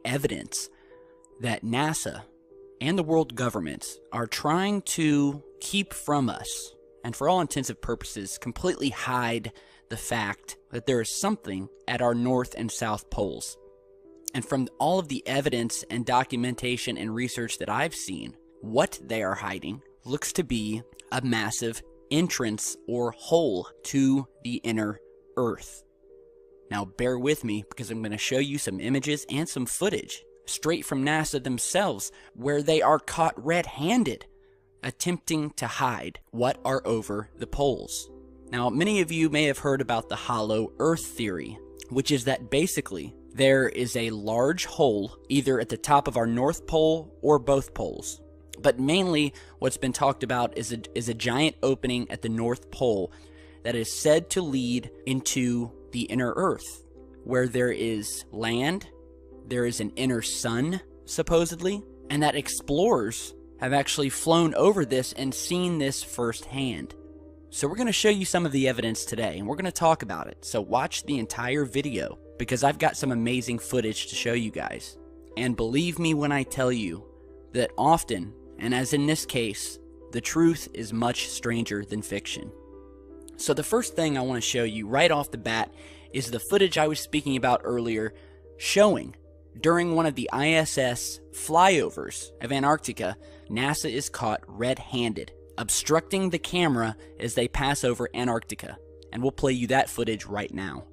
evidence that NASA and the world governments are trying to keep from us, and for all intensive purposes, completely hide the fact that there is something at our north and south poles. And from all of the evidence and documentation and research that I've seen, what they are hiding looks to be a massive entrance or hole to the inner Earth. Now bear with me, because I'm going to show you some images and some footage straight from NASA themselves where they are caught red-handed attempting to hide what are over the poles. Now, many of you may have heard about the hollow Earth theory, which is that basically there is a large hole either at the top of our North Pole or both poles. But mainly what's been talked about is a giant opening at the North Pole that is said to lead into the inner Earth, where there is land, there is an inner sun, supposedly, and that explorers have actually flown over this and seen this firsthand. So we're going to show you some of the evidence today, and we're going to talk about it. So watch the entire video, because I've got some amazing footage to show you guys. And believe me when I tell you that often, and as in this case, the truth is much stranger than fiction. So the first thing I want to show you right off the bat is the footage I was speaking about earlier, showing during one of the ISS flyovers of Antarctica, NASA is caught red-handed, obstructing the camera as they pass over Antarctica. And we'll play you that footage right now.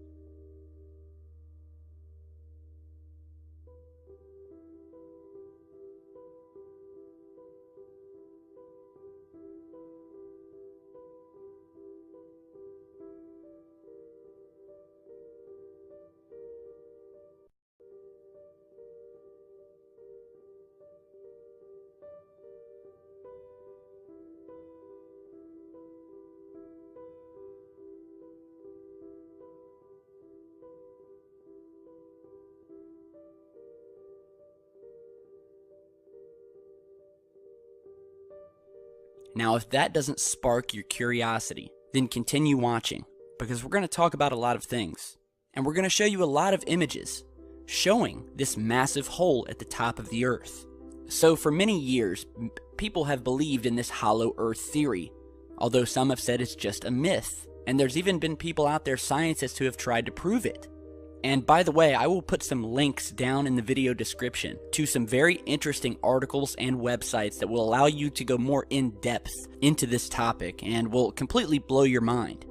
Now, if that doesn't spark your curiosity, then continue watching, because we're going to talk about a lot of things. And we're going to show you a lot of images showing this massive hole at the top of the Earth. So for many years, people have believed in this hollow Earth theory, although some have said it's just a myth. And there's even been people out there, scientists, who have tried to prove it. And by the way, I will put some links down in the video description to some very interesting articles and websites that will allow you to go more in depth into this topic and will completely blow your mind.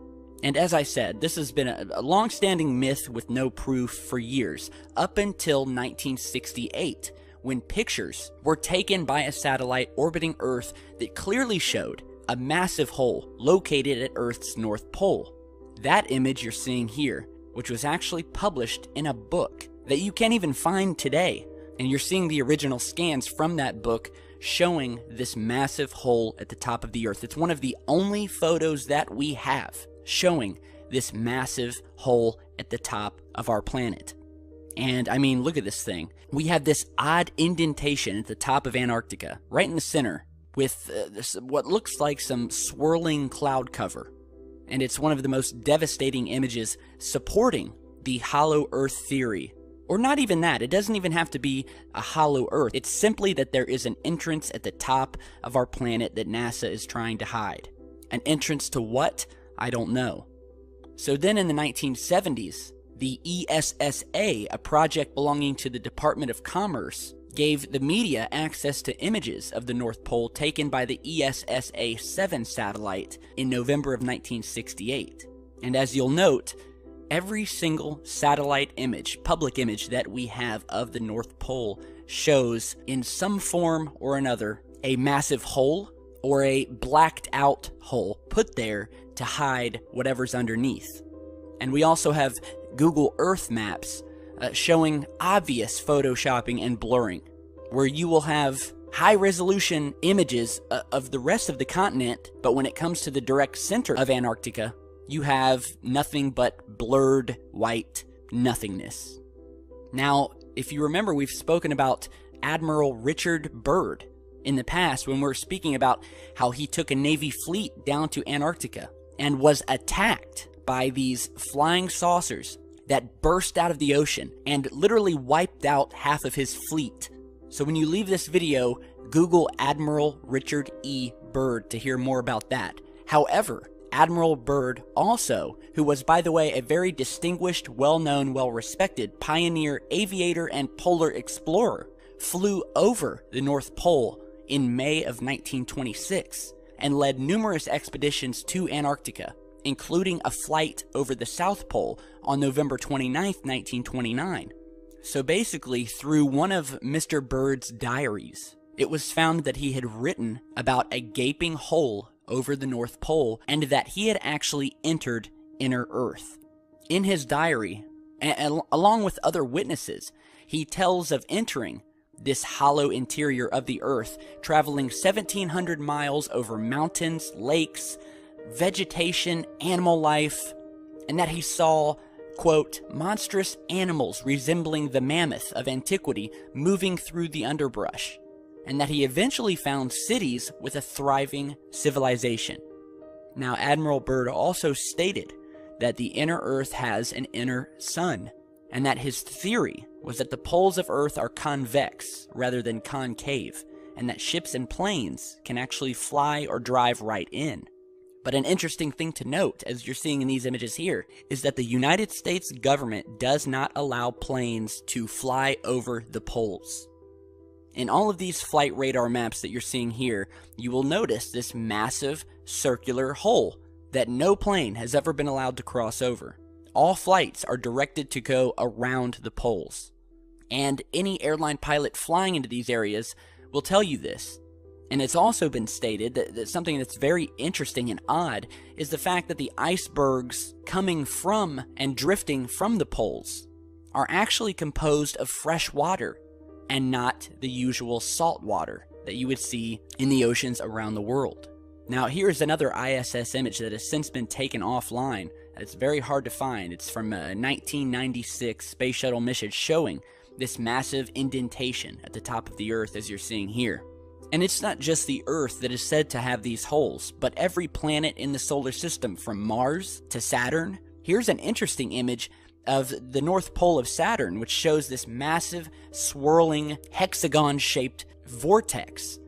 And as I said, this has been a long-standing myth with no proof for years, up until 1968, when pictures were taken by a satellite orbiting Earth that clearly showed a massive hole located at Earth's North Pole. That image you're seeing here, which was actually published in a book that you can't even find today. And you're seeing the original scans from that book showing this massive hole at the top of the Earth. It's one of the only photos that we have showing this massive hole at the top of our planet. And I mean, look at this thing. We have this odd indentation at the top of Antarctica, right in the center, with what looks like some swirling cloud cover. And it's one of the most devastating images supporting the hollow Earth theory. Or not even that, it doesn't even have to be a hollow Earth. It's simply that there is an entrance at the top of our planet that NASA is trying to hide. An entrance to what? I don't know. So then in the 1970s, the ESSA, a project belonging to the Department of Commerce, gave the media access to images of the North Pole taken by the ESSA-7 satellite in November of 1968. And as you'll note, every single satellite image, public image that we have of the North Pole shows in some form or another a massive hole or a blacked out hole put there to hide whatever's underneath. And we also have Google Earth maps showing obvious photoshopping and blurring, where you will have high-resolution images of the rest of the continent, but when it comes to the direct center of Antarctica, you have nothing but blurred white nothingness. Now, if you remember, we've spoken about Admiral Richard Byrd in the past when we were speaking about how he took a Navy fleet down to Antarctica and was attacked by these flying saucers that burst out of the ocean and literally wiped out half of his fleet. So when you leave this video, Google Admiral Richard E. Byrd to hear more about that. However, Admiral Byrd also, who was, by the way, a very distinguished, well-known, well-respected pioneer, aviator, and polar explorer, flew over the North Pole in May of 1926 and led numerous expeditions to Antarctica, including a flight over the South Pole on November 29, 1929. So basically, through one of Mr. Byrd's diaries, it was found that he had written about a gaping hole over the North Pole and that he had actually entered inner Earth. In his diary, along with other witnesses, he tells of entering this hollow interior of the Earth, traveling 1,700 miles over mountains, lakes, vegetation, animal life, and that he saw, quote, monstrous animals resembling the mammoth of antiquity moving through the underbrush, and that he eventually found cities with a thriving civilization. Now, Admiral Byrd also stated that the inner Earth has an inner sun, and that his theory was that the poles of Earth are convex rather than concave, and that ships and planes can actually fly or drive right in. But an interesting thing to note, as you're seeing in these images here, is that the United States government does not allow planes to fly over the poles. In all of these flight radar maps that you're seeing here, you will notice this massive circular hole that no plane has ever been allowed to cross over. All flights are directed to go around the poles. And any airline pilot flying into these areas will tell you this. And it's also been stated that something that's very interesting and odd is the fact that the icebergs coming from and drifting from the poles are actually composed of fresh water and not the usual salt water that you would see in the oceans around the world. Now, here's another ISS image that has since been taken offline. It's very hard to find. It's from a 1996 space shuttle mission showing this massive indentation at the top of the Earth, as you're seeing here. And it's not just the Earth that is said to have these holes, but every planet in the solar system, from Mars to Saturn. Here's an interesting image of the North Pole of Saturn, which shows this massive, swirling, hexagon-shaped vortex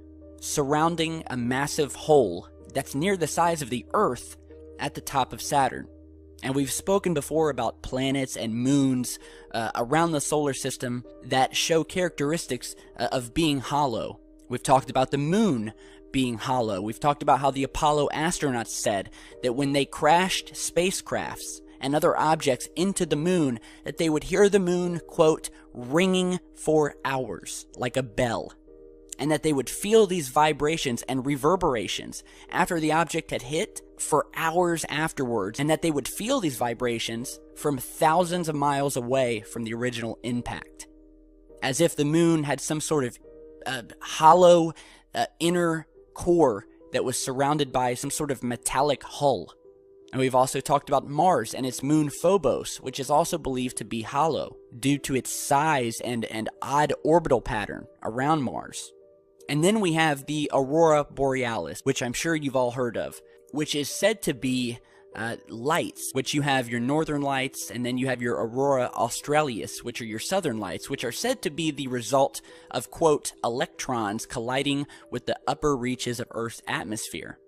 surrounding a massive hole that's near the size of the Earth at the top of Saturn. And we've spoken before about planets and moons around the solar system that show characteristics of being hollow. We've talked about the moon being hollow. We've talked about how the Apollo astronauts said that when they crashed spacecrafts and other objects into the moon, that they would hear the moon, quote, ringing for hours like a bell, and that they would feel these vibrations and reverberations after the object had hit for hours afterwards, and that they would feel these vibrations from thousands of miles away from the original impact, as if the moon had some sort of hollow inner core that was surrounded by some sort of metallic hull. And we've also talked about Mars and its moon Phobos, which is also believed to be hollow due to its size and odd orbital pattern around Mars. And then we have the Aurora Borealis, which I'm sure you've all heard of, which is said to be lights, which you have your northern lights, and then you have your Aurora Australis, which are your southern lights, which are said to be the result of, quote, electrons colliding with the upper reaches of Earth's atmosphere.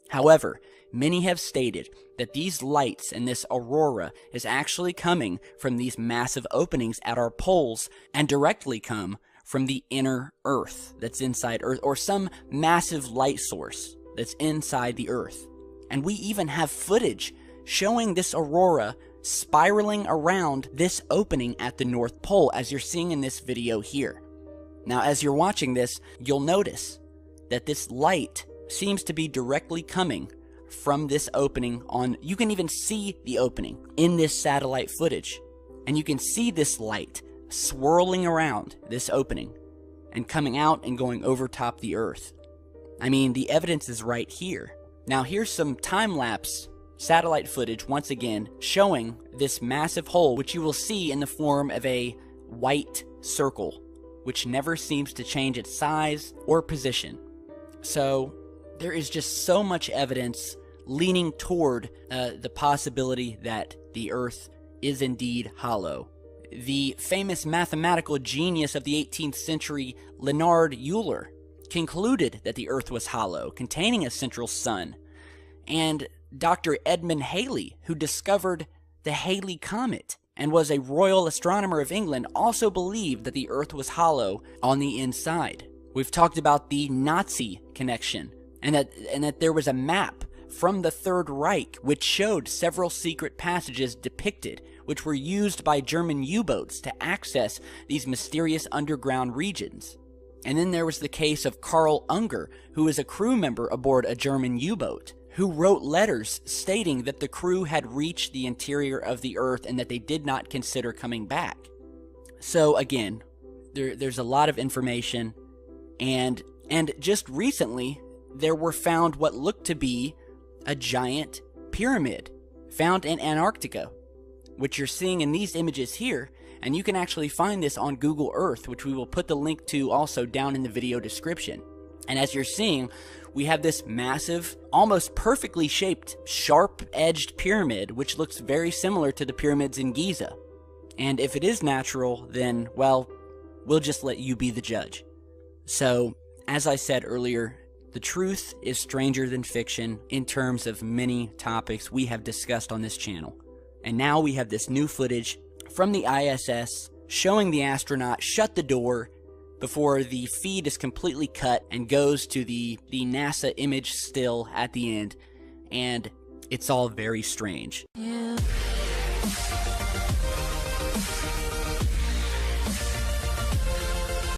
However, many have stated that these lights and this aurora is actually coming from these massive openings at our poles and directly come from the inner Earth that's inside Earth, or some massive light source that's inside the Earth. And we even have footage showing this aurora spiraling around this opening at the North Pole, as you're seeing in this video here. Now, as you're watching this, you'll notice that this light seems to be directly coming from this opening on, you can even see the opening in this satellite footage. And you can see this light swirling around this opening and coming out and going over top the Earth. I mean, the evidence is right here. Now, here's some time-lapse satellite footage, once again, showing this massive hole, which you will see in the form of a white circle, which never seems to change its size or position. So, there is just so much evidence leaning toward the possibility that the Earth is indeed hollow. The famous mathematical genius of the 18th century, Leonhard Euler, concluded that the Earth was hollow, containing a central sun. And Dr. Edmund Halley, who discovered the Halley Comet and was a royal astronomer of England, also believed that the Earth was hollow on the inside. We've talked about the Nazi connection, and that there was a map from the Third Reich which showed several secret passages depicted, which were used by German U-boats to access these mysterious underground regions. And then there was the case of Karl Unger, who was a crew member aboard a German U-boat, who wrote letters stating that the crew had reached the interior of the Earth and that they did not consider coming back. So again, there's a lot of information, and just recently there were found what looked to be a giant pyramid found in Antarctica, which you're seeing in these images here, and you can actually find this on Google Earth, which we will put the link to also down in the video description. And as you're seeing, we have this massive, almost perfectly shaped, sharp-edged pyramid, which looks very similar to the pyramids in Giza. And if it is natural, then, well, we'll just let you be the judge. So, as I said earlier, the truth is stranger than fiction in terms of many topics we have discussed on this channel. And now we have this new footage from the ISS showing the astronaut shut the door before the feed is completely cut and goes to the NASA image still at the end, and it's all very strange. Yeah.